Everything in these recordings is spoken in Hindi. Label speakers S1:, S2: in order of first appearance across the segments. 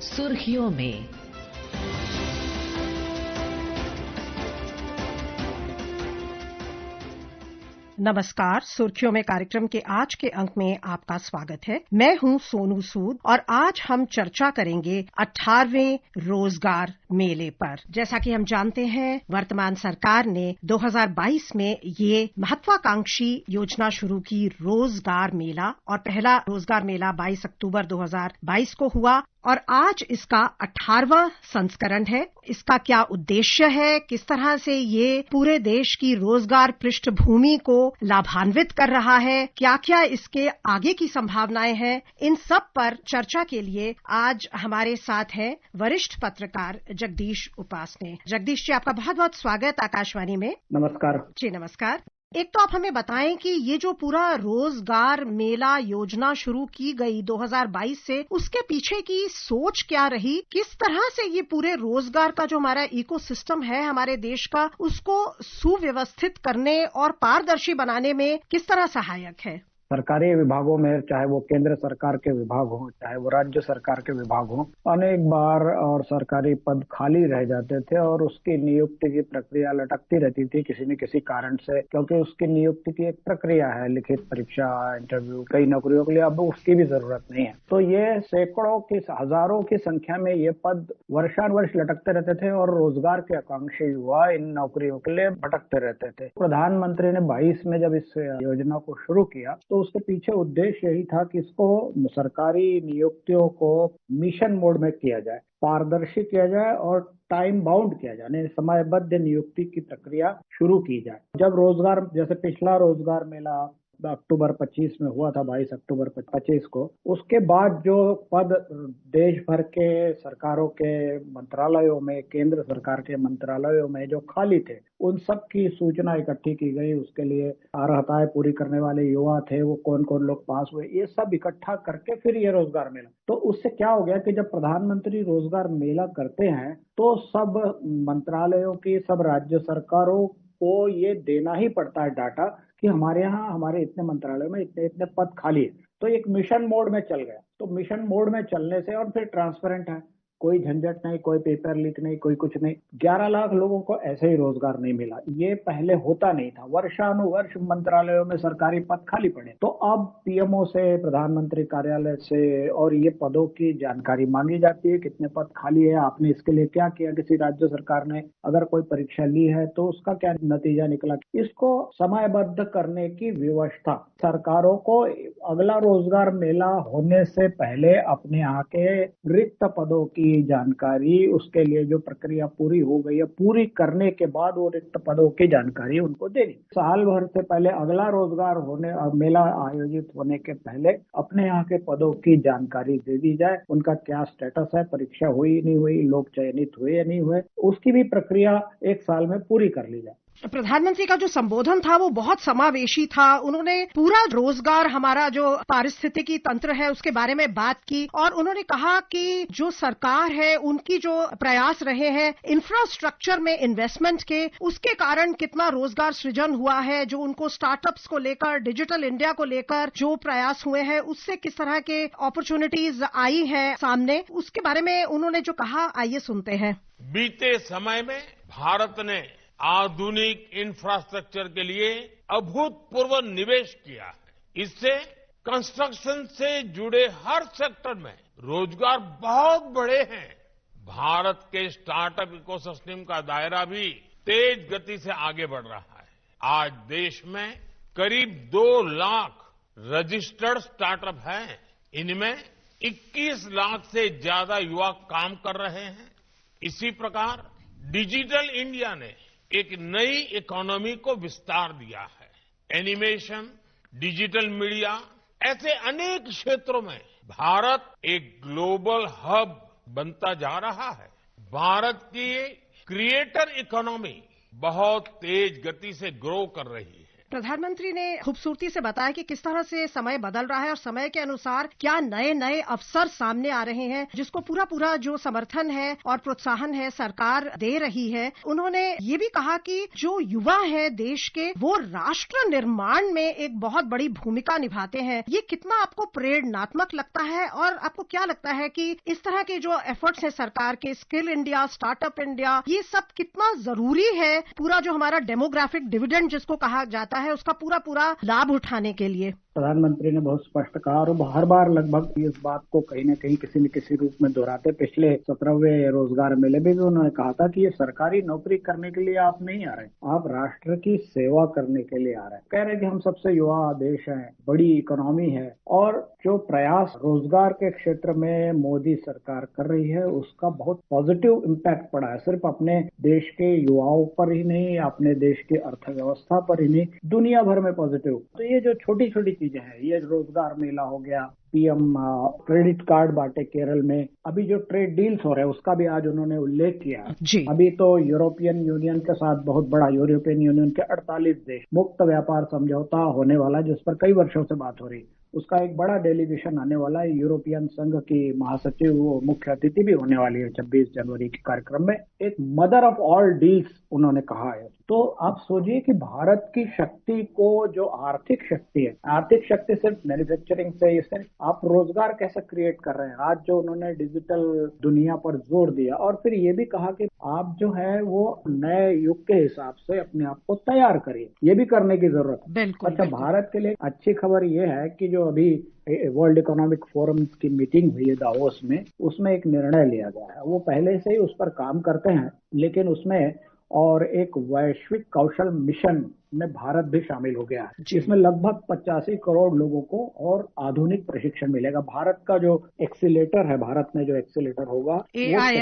S1: सुर्खियों में।
S2: नमस्कार, सुर्खियों में कार्यक्रम के आज के अंक में आपका स्वागत है। मैं हूं सोनू सूद और आज हम चर्चा करेंगे 18वें रोजगार मेले पर। जैसा कि हम जानते हैं, वर्तमान सरकार ने 2022 में ये महत्वाकांक्षी योजना शुरू की, रोजगार मेला, और पहला रोजगार मेला 22 अक्टूबर 2022 को हुआ और आज इसका 18वां संस्करण है। इसका क्या उद्देश्य है, किस तरह से ये पूरे देश की रोजगार पृष्ठभूमि को लाभान्वित कर रहा है, क्या क्या इसके आगे की संभावनाएं हैं, इन सब पर चर्चा के लिए आज हमारे साथ हैं वरिष्ठ पत्रकार जगदीश उपासने। जगदीश जी, आपका बहुत बहुत स्वागत आकाशवाणी में।
S3: नमस्कार
S2: जी नमस्कार। एक तो आप हमें बताएं कि ये जो पूरा रोजगार मेला योजना शुरू की गई 2022 से, उसके पीछे की सोच क्या रही, किस तरह से ये पूरे रोजगार का जो हमारा इकोसिस्टम है हमारे देश का, उसको सुव्यवस्थित करने और पारदर्शी बनाने में किस तरह सहायक है?
S3: सरकारी विभागों में, चाहे वो केंद्र सरकार के विभाग हो, चाहे वो राज्य सरकार के विभाग हो, अनेक बार और सरकारी पद खाली रह जाते थे और उसकी नियुक्ति की प्रक्रिया लटकती रहती थी किसी न किसी कारण से, क्योंकि उसकी नियुक्ति की एक प्रक्रिया है, लिखित परीक्षा, इंटरव्यू। कई नौकरियों के लिए अब उसकी भी जरूरत नहीं है। तो ये सैकड़ों की, हजारों की संख्या में ये पद वर्षानुवर्ष लटकते रहते थे और रोजगार के आकांक्षी युवा इन नौकरियों के लिए भटकते रहते थे। प्रधानमंत्री ने 22 में जब इस योजना को शुरू किया तो उसके पीछे उद्देश्य यही था कि इसको सरकारी नियुक्तियों को मिशन मोड में किया जाए, पारदर्शी किया जाए और टाइम बाउंड किया जाए, यानी समयबद्ध नियुक्ति की प्रक्रिया शुरू की जाए। जब रोजगार, जैसे पिछला रोजगार मेला अक्टूबर 25 में हुआ था, 22 अक्टूबर 25 को, उसके बाद जो पद देश भर के सरकारों के मंत्रालयों में, केंद्र सरकार के मंत्रालयों में जो खाली थे, उन सब की सूचना इकट्ठी की गई। उसके लिए अर्हताएं पूरी करने वाले युवा थे, वो कौन कौन लोग पास हुए, ये सब इकट्ठा करके फिर ये रोजगार मेला। तो उससे क्या हो गया कि जब प्रधानमंत्री रोजगार मेला करते हैं तो सब मंत्रालयों की, सब राज्य सरकारों को ये देना ही पड़ता है डाटा कि हमारे यहाँ, हमारे इतने मंत्रालयों में इतने इतने पद खाली है। तो एक मिशन मोड में चल गया। तो मिशन मोड में चलने से, और फिर ट्रांसपेरेंट है, कोई झंझट नहीं, कोई पेपर लीक नहीं, कोई कुछ नहीं। 11 लाख लोगों को ऐसे ही रोजगार नहीं मिला। ये पहले होता नहीं था। वर्षानुवर्ष मंत्रालयों में सरकारी पद खाली पड़े। तो अब पीएमओ से, प्रधानमंत्री कार्यालय से, और ये पदों की जानकारी मांगी जाती है, कितने पद खाली है, आपने इसके लिए क्या किया, किसी राज्य सरकार ने अगर कोई परीक्षा ली है तो उसका क्या नतीजा निकला। इसको समयबद्ध करने की व्यवस्था सरकारों को अगला रोजगार मेला होने से पहले अपने यहाँ के रिक्त पदों की जानकारी, उसके लिए जो प्रक्रिया पूरी हो गई है, पूरी करने के बाद वो रिक्त पदों की जानकारी उनको देनी। साल भर से पहले, अगला रोजगार मेला आयोजित होने के पहले अपने यहाँ के पदों की जानकारी दे दी जाए। उनका क्या स्टेटस है, परीक्षा हुई नहीं हुई, लोग चयनित हुए या नहीं हुए, उसकी भी प्रक्रिया एक साल में पूरी कर ली जाए।
S2: प्रधानमंत्री का जो संबोधन था वो बहुत समावेशी था। उन्होंने पूरा रोजगार, हमारा जो पारिस्थितिकी तंत्र है, उसके बारे में बात की और उन्होंने कहा कि जो सरकार है, उनकी जो प्रयास रहे हैं इंफ्रास्ट्रक्चर में इन्वेस्टमेंट के, उसके कारण कितना रोजगार सृजन हुआ है। जो उनको स्टार्टअप्स को लेकर, डिजिटल इंडिया को लेकर जो प्रयास हुए हैं, उससे किस तरह के अपॉर्चुनिटीज आई है सामने, उसके बारे में उन्होंने जो कहा, आइए सुनते हैं।
S4: बीते समय में भारत ने आधुनिक इंफ्रास्ट्रक्चर के लिए अभूतपूर्व निवेश किया है। इससे कंस्ट्रक्शन से जुड़े हर सेक्टर में रोजगार बहुत बढ़े हैं। भारत के स्टार्टअप इकोसिस्टम का दायरा भी तेज गति से आगे बढ़ रहा है। आज देश में करीब 2 लाख रजिस्टर्ड स्टार्टअप हैं। इनमें 21 लाख से ज्यादा युवा काम कर रहे हैं। इसी प्रकार डिजिटल इंडिया ने एक नई इकोनॉमी को विस्तार दिया है। एनिमेशन, डिजिटल मीडिया, ऐसे अनेक क्षेत्रों में भारत एक ग्लोबल हब बनता जा रहा है। भारत की क्रिएटर इकोनॉमी बहुत तेज गति से ग्रो कर रही है।
S2: प्रधानमंत्री ने खूबसूरती से बताया कि किस तरह से समय बदल रहा है और समय के अनुसार क्या नए नए अवसर सामने आ रहे हैं, जिसको पूरा पूरा जो समर्थन है और प्रोत्साहन है सरकार दे रही है। उन्होंने ये भी कहा कि जो युवा है देश के, वो राष्ट्र निर्माण में एक बहुत बड़ी भूमिका निभाते हैं। ये कितना आपको प्रेरणात्मक लगता है और आपको क्या लगता है कि इस तरह के जो एफर्ट्स हैं सरकार के, स्किल इंडिया, स्टार्टअप इंडिया, ये सब कितना जरूरी है पूरा जो हमारा डेमोग्राफिक डिविडेंड जिसको कहा जाता है उसका पूरा पूरा लाभ उठाने के लिए?
S3: प्रधानमंत्री ने बहुत स्पष्ट कहा और हर बार लगभग इस बात को कहीं न कहीं किसी न किसी रूप में दोहराते। पिछले 17वें रोजगार मेले में भी उन्होंने कहा था कि ये सरकारी नौकरी करने के लिए आप नहीं आ रहे, आप राष्ट्र की सेवा करने के लिए आ रहे हैं। कह रहे कि हम सबसे युवा देश हैं, बड़ी इकोनॉमी है और जो प्रयास रोजगार के क्षेत्र में मोदी सरकार कर रही है उसका बहुत पॉजिटिव इम्पैक्ट पड़ा है, सिर्फ अपने देश के युवाओं पर ही नहीं, अपने देश की अर्थव्यवस्था पर ही नहीं, दुनिया भर में पॉजिटिव। तो ये जो छोटी छोटी चीजें हैं, ये रोजगार मेला हो गया, पीएम क्रेडिट कार्ड बांटे केरल में, अभी जो ट्रेड डील्स हो रहे हैं उसका भी आज उन्होंने उल्लेख किया
S2: जी।
S3: अभी तो यूरोपियन यूनियन के साथ बहुत बड़ा, यूरोपियन यूनियन के 48 देश मुक्त व्यापार समझौता होने वाला, जिस पर कई वर्षों से बात हो रही, उसका एक बड़ा डेलीगेशन आने वाला है। यूरोपियन संघ की महासचिव वो मुख्य अतिथि भी होने वाली है 26 जनवरी के कार्यक्रम में। एक मदर ऑफ ऑल डील्स उन्होंने कहा है। तो आप सोचिए कि भारत की शक्ति को, जो आर्थिक शक्ति है, आर्थिक शक्ति सिर्फ मैन्युफैक्चरिंग से, सिर्फ आप रोजगार कैसे क्रिएट कर रहे हैं, आज जो उन्होंने डिजिटल दुनिया पर जोर दिया और फिर ये भी कहा कि आप जो है वो नए युग के हिसाब से अपने आप को तैयार करिए, ये भी करने की जरूरत है। अच्छा, भारत के लिए अच्छी खबर ये है कि जो अभी वर्ल्ड इकोनॉमिक फोरम की मीटिंग हुई है दावोस में, उसमें एक निर्णय लिया गया है। वो पहले से ही उस पर काम करते हैं, लेकिन उसमें और एक वैश्विक कौशल मिशन में भारत भी शामिल हो गया है, जिसमें लगभग 85 करोड़ लोगों को और आधुनिक प्रशिक्षण मिलेगा। भारत का जो एक्सीलेटर है, भारत में जो एक्सीलेटर होगा,
S2: AI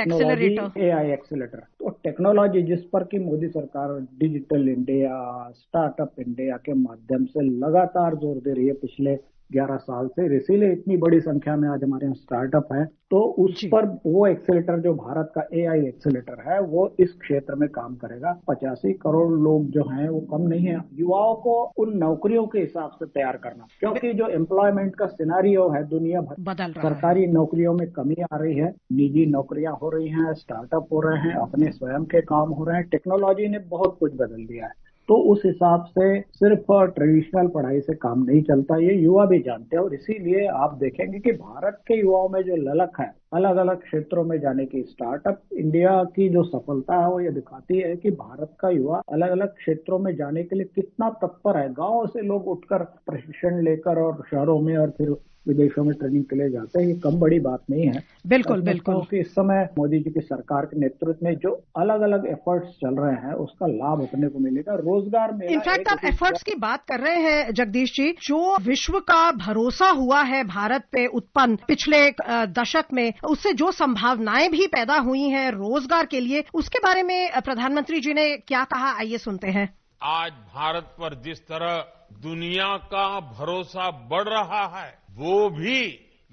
S3: एक्सीलेटर। तो टेक्नोलॉजी जिस पर की मोदी सरकार डिजिटल इंडिया, स्टार्टअप इंडिया के माध्यम से लगातार जोर दे रही है पिछले 11 साल से, इसीलिए इतनी बड़ी संख्या में आज हमारे यहाँ स्टार्टअप है। तो उस पर वो एक्सीलेटर जो भारत का AI एक्सीलेटर है वो इस क्षेत्र में काम करेगा। 85 करोड़ लोग जो हैं वो कम नहीं है। युवाओं को उन नौकरियों के हिसाब से तैयार करना, क्योंकि जो एम्प्लॉयमेंट का सिनेरियो है दुनिया भर
S2: बदल रहा है,
S3: सरकारी नौकरियों में कमी आ रही है, निजी नौकरियां हो रही हैं, स्टार्टअप हो रहे हैं, अपने स्वयं के काम हो रहे हैं। टेक्नोलॉजी ने बहुत कुछ बदल दिया है। तो उस हिसाब से सिर्फ ट्रेडिशनल पढ़ाई से काम नहीं चलता, ये युवा भी जानते हैं। और इसीलिए आप देखेंगे कि भारत के युवाओं में जो ललक है अलग अलग क्षेत्रों में जाने की, स्टार्टअप इंडिया की जो सफलता है वो ये दिखाती है कि भारत का युवा अलग अलग क्षेत्रों में जाने के लिए कितना तत्पर है। गांव से लोग उठकर प्रशिक्षण लेकर और शहरों में और फिर विदेशों में ट्रेनिंग के लिए जाते हैं, ये कम बड़ी बात नहीं है।
S2: बिल्कुल बिल्कुल।
S3: कि इस समय मोदी जी की सरकार के नेतृत्व में जो अलग अलग एफर्ट्स चल रहे हैं उसका लाभ अपने को मिलेगा। रोजगार में
S2: इनफैक्ट आप एफर्ट्स की बात कर रहे हैं जगदीश जी, जो विश्व का भरोसा हुआ है भारत पे उत्पन्न पिछले दशक में, उससे जो संभावनाएं भी पैदा हुई हैं रोजगार के लिए, उसके बारे में प्रधानमंत्री जी ने क्या कहा, आइए सुनते हैं।
S4: आज भारत पर जिस तरह दुनिया का भरोसा बढ़ रहा है, वो भी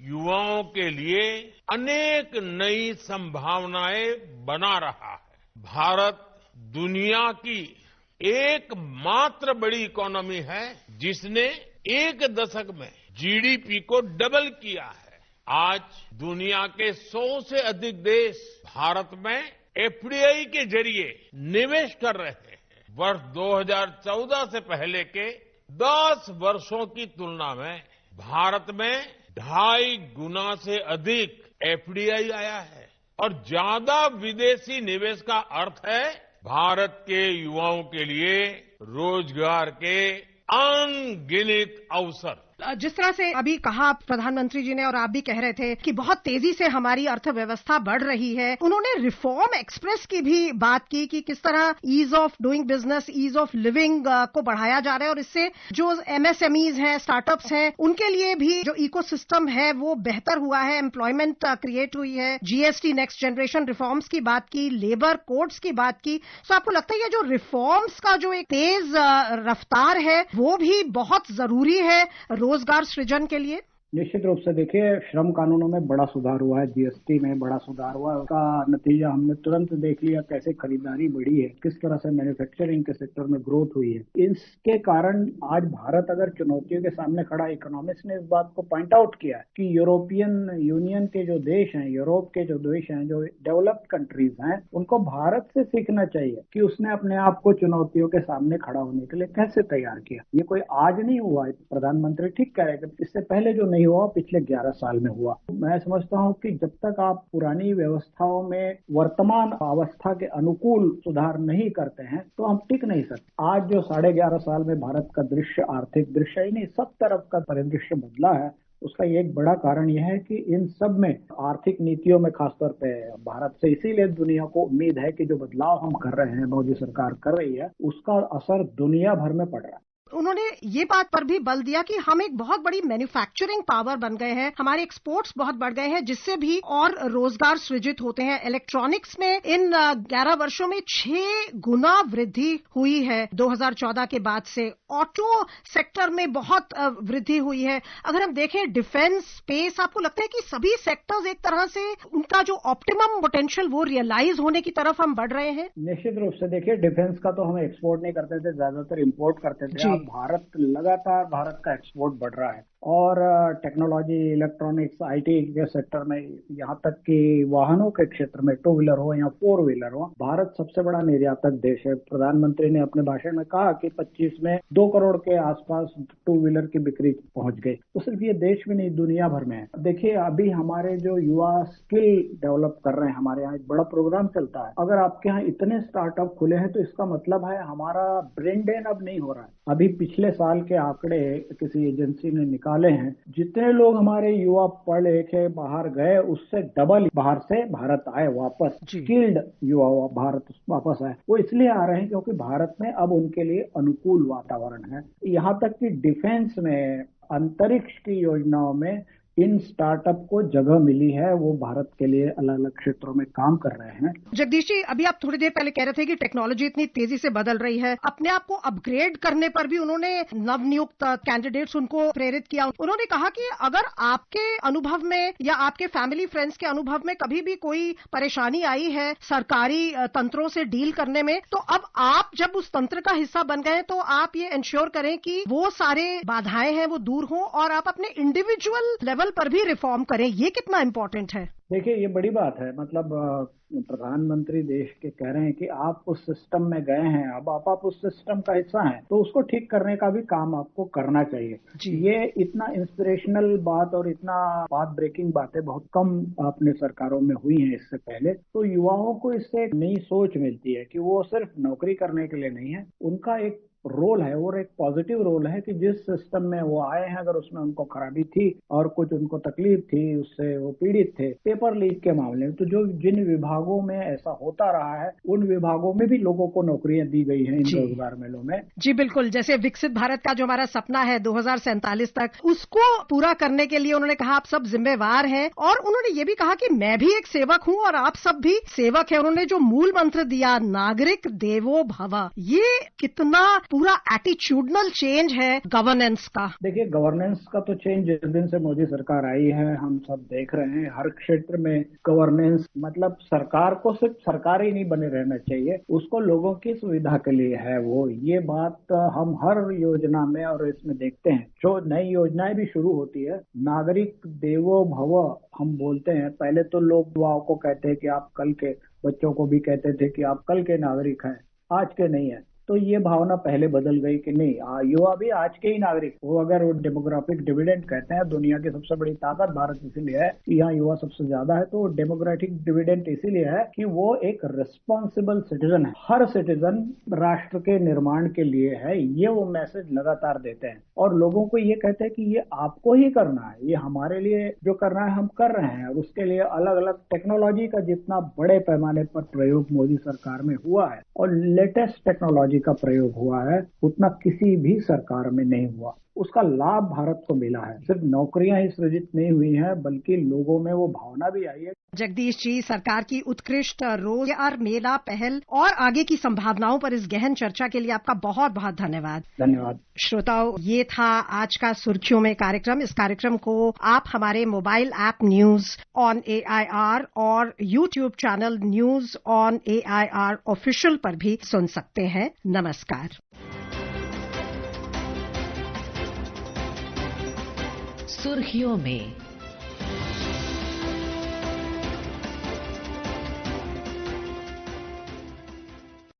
S4: युवाओं के लिए अनेक नई संभावनाएं बना रहा है। भारत दुनिया की एकमात्र बड़ी इकोनॉमी है जिसने एक दशक में जीडीपी को डबल किया है। आज दुनिया के 100 से अधिक देश भारत में एफडीआई के जरिए निवेश कर रहे हैं। वर्ष 2014 से पहले के 10 वर्षों की तुलना में भारत में 2.5 गुना से अधिक एफडीआई आया है और ज्यादा विदेशी निवेश का अर्थ है भारत के युवाओं के लिए रोजगार के अनगिनत अवसर।
S2: जिस तरह से अभी कहा प्रधानमंत्री जी ने और आप भी कह रहे थे कि बहुत तेजी से हमारी अर्थव्यवस्था बढ़ रही है, उन्होंने रिफॉर्म एक्सप्रेस की भी बात की कि किस तरह ease of doing business, ease of living को बढ़ाया जा रहा है और इससे जो एमएसएमईज हैं, स्टार्टअप्स हैं, उनके लिए भी जो इकोसिस्टम है वो बेहतर हुआ है, एम्प्लॉयमेंट क्रिएट हुई है। जीएसटी नेक्स्ट जनरेशन रिफॉर्म्स की बात की, लेबर कोड्स की बात की। तो आपको लगता है ये जो रिफॉर्म्स का जो एक तेज रफ्तार है वो भी बहुत जरूरी है रोजगार सृजन के लिए?
S3: निश्चित रूप से देखिए, श्रम कानूनों में बड़ा सुधार हुआ है, जीएसटी में बड़ा सुधार हुआ है। उसका नतीजा हमने तुरंत देख लिया, कैसे खरीदारी बढ़ी है, किस तरह से मैन्युफैक्चरिंग के सेक्टर में ग्रोथ हुई है। इसके कारण आज भारत अगर चुनौतियों के सामने खड़ा, इकोनॉमिक्स ने इस बात को पॉइंट आउट किया है कि यूरोपियन यूनियन के जो देश हैं, यूरोप के जो देश हैं, जो डेवलप्ड कंट्रीज हैं, उनको भारत से सीखना चाहिए कि उसने अपने आप को चुनौतियों के सामने खड़ा होने के लिए कैसे तैयार किया। ये कोई आज नहीं हुआ है, प्रधानमंत्री ठीक कह रहे हैं, इससे पहले जो नहीं हुआ पिछले 11 साल में हुआ। मैं समझता हूं कि जब तक आप पुरानी व्यवस्थाओं में वर्तमान अवस्था के अनुकूल सुधार नहीं करते हैं तो हम टिक नहीं सकते। आज जो 11.5 साल में भारत का दृश्य, आर्थिक दृश्य ही नहीं, सब तरफ का परिदृश्य बदला है, उसका एक बड़ा कारण यह है कि इन सब में आर्थिक नीतियों में खासतौर पे भारत से, इसीलिए दुनिया को उम्मीद है कि जो बदलाव हम कर रहे हैं, मोदी सरकार कर रही है, उसका असर दुनिया भर में पड़ रहा है।
S2: उन्होंने ये बात पर भी बल दिया कि हम एक बहुत बड़ी मैन्युफैक्चरिंग पावर बन गए हैं, हमारे एक्सपोर्ट्स बहुत बढ़ गए हैं, जिससे भी और रोजगार सृजित होते हैं। इलेक्ट्रॉनिक्स में इन 11 वर्षों में 6 गुना वृद्धि हुई है 2014 के बाद से। ऑटो सेक्टर में बहुत वृद्धि हुई है। अगर हम देखें डिफेंस, स्पेस, आपको लगता है कि सभी सेक्टर्स एक तरह से उनका जो ऑप्टिमम पोटेंशियल वो रियलाइज होने की तरफ हम बढ़ रहे हैं?
S3: निश्चित रूप से देखिए, डिफेंस का तो हम एक्सपोर्ट नहीं करते थे, ज्यादातर इंपोर्ट करते थे। भारत लगातार भारत का एक्सपोर्ट बढ़ रहा है और टेक्नोलॉजी, इलेक्ट्रॉनिक्स, आईटी के सेक्टर में, यहाँ तक कि वाहनों के क्षेत्र में, 2 व्हीलर हो या 4 व्हीलर हो, भारत सबसे बड़ा निर्यातक देश है। प्रधानमंत्री ने अपने भाषण में कहा कि 25 में 2 करोड़ के आसपास 2 व्हीलर की बिक्री पहुंच गई। तो सिर्फ ये देश में नहीं, दुनिया भर में है। देखिए, अभी हमारे जो युवा स्किल डेवलप कर रहे हैं, हमारे यहाँ एक बड़ा प्रोग्राम चलता है। अगर आपके यहाँ इतने स्टार्टअप खुले हैं तो इसका मतलब है हमारा ब्रेन ड्रेन अब नहीं हो रहा है। अभी पिछले साल के आंकड़े किसी एजेंसी ने निकाले हैं, जितने लोग हमारे युवा पढ़े लिखे बाहर गए, उससे डबल बाहर से भारत आए वापस। स्किल्ड युवा भारत वापस आए। वो इसलिए आ रहे हैं क्योंकि भारत में अब उनके लिए अनुकूल वातावरण है। यहाँ तक कि डिफेंस में, अंतरिक्ष की योजनाओं में इन स्टार्टअप को जगह मिली है। वो भारत के लिए अलग अलग क्षेत्रों में काम कर रहे हैं।
S2: जगदीश जी, अभी आप थोड़ी देर पहले कह रहे थे कि टेक्नोलॉजी इतनी तेजी से बदल रही है, अपने आप को अपग्रेड करने पर भी उन्होंने नवनियुक्त कैंडिडेट्स उनको प्रेरित किया। उन्होंने कहा कि अगर आपके अनुभव में या आपके फैमिली फ्रेंड्स के अनुभव में कभी भी कोई परेशानी आई है सरकारी तंत्रों से डील करने में, तो अब आप जब उस तंत्र का हिस्सा बन गए तो आप ये इंश्योर करें कि वो सारे बाधाएं हैं वो दूर हों और आप अपने इंडिविजुअल लेवल पर भी रिफॉर्म करें। ये कितना इंपॉर्टेंट है?
S3: देखिए, ये बड़ी बात है। मतलब प्रधानमंत्री देश के कह रहे हैं कि आप उस सिस्टम में गए हैं, अब आप उस सिस्टम का हिस्सा हैं, तो उसको ठीक करने का भी काम आपको करना चाहिए। ये इतना इंस्पिरेशनल बात और इतना पाथ ब्रेकिंग बातें बहुत कम अपने सरकारों में हुई हैं इससे पहले। तो युवाओं को इससे एक नई सोच मिलती है कि वो सिर्फ नौकरी करने के लिए नहीं है, उनका एक रोल है और एक पॉजिटिव रोल है कि जिस सिस्टम में वो आए हैं, अगर उसमें उनको खराबी थी और कुछ उनको तकलीफ थी, उससे वो पीड़ित थे, पेपर लीक के मामले में, तो जो जिन विभागों में ऐसा होता रहा है उन विभागों में भी लोगों को नौकरियां दी गई हैं इन रोजगार मेलों में।
S2: जी बिल्कुल, जैसे विकसित भारत का जो हमारा सपना है 2047 तक, उसको पूरा करने के लिए उन्होंने कहा आप सब जिम्मेवार हैं और उन्होंने ये भी कहा कि मैं भी एक सेवक हूँ और आप सब भी सेवक है। उन्होंने जो मूल मंत्र दिया, नागरिक देवो भव, ये कितना पूरा एटीट्यूडनल चेंज है गवर्नेंस का।
S3: देखिए, गवर्नेंस का तो चेंज जिस दिन से मोदी सरकार आई है हम सब देख रहे हैं। हर क्षेत्र में गवर्नेंस, मतलब सरकार को सिर्फ सरकार ही नहीं बने रहना चाहिए, उसको लोगों की सुविधा के लिए है वो। ये बात हम हर योजना में और इसमें देखते हैं। जो नई योजनाएं भी शुरू होती है, नागरिक देवो भव हम बोलते हैं। पहले तो लोग युवाओं को कहते हैं कि आप कल के, बच्चों को भी कहते थे कि आप कल के नागरिक हैं, आज के नहीं है। तो ये भावना पहले बदल गई कि नहीं, युवा भी आज के ही नागरिक। वो अगर वो डेमोग्राफिक डिविडेंड कहते हैं, दुनिया की सबसे बड़ी ताकत भारत इसीलिए है कि यहाँ युवा सबसे ज्यादा है। तो डेमोग्राफिक डिविडेंड इसीलिए है कि वो एक रिस्पॉन्सिबल सिटीजन है। हर सिटीजन राष्ट्र के निर्माण के लिए है, ये वो मैसेज लगातार देते हैं और लोगों को ये कहते हैं कि ये आपको ही करना है, ये हमारे लिए जो करना है हम कर रहे हैं। और उसके लिए अलग अलग टेक्नोलॉजी का जितना बड़े पैमाने पर प्रयोग मोदी सरकार में हुआ है और लेटेस्ट टेक्नोलॉजी का प्रयोग हुआ है, उतना किसी भी सरकार में नहीं हुआ। उसका लाभ भारत को मिला है। सिर्फ नौकरियां ही सृजित नहीं हुई हैं, बल्कि लोगों में वो भावना भी आई है।
S2: जगदीश जी, सरकार की उत्कृष्ट रोजगार मेला पहल और आगे की संभावनाओं पर इस गहन चर्चा के लिए आपका बहुत बहुत धन्यवाद।
S3: धन्यवाद।
S2: श्रोताओं, ये था आज का सुर्खियों में कार्यक्रम। इस कार्यक्रम को आप हमारे mobile app news on AIR और YouTube channel news on AIR official पर भी सुन सकते हैं। नमस्कार।
S1: सुर्खियों में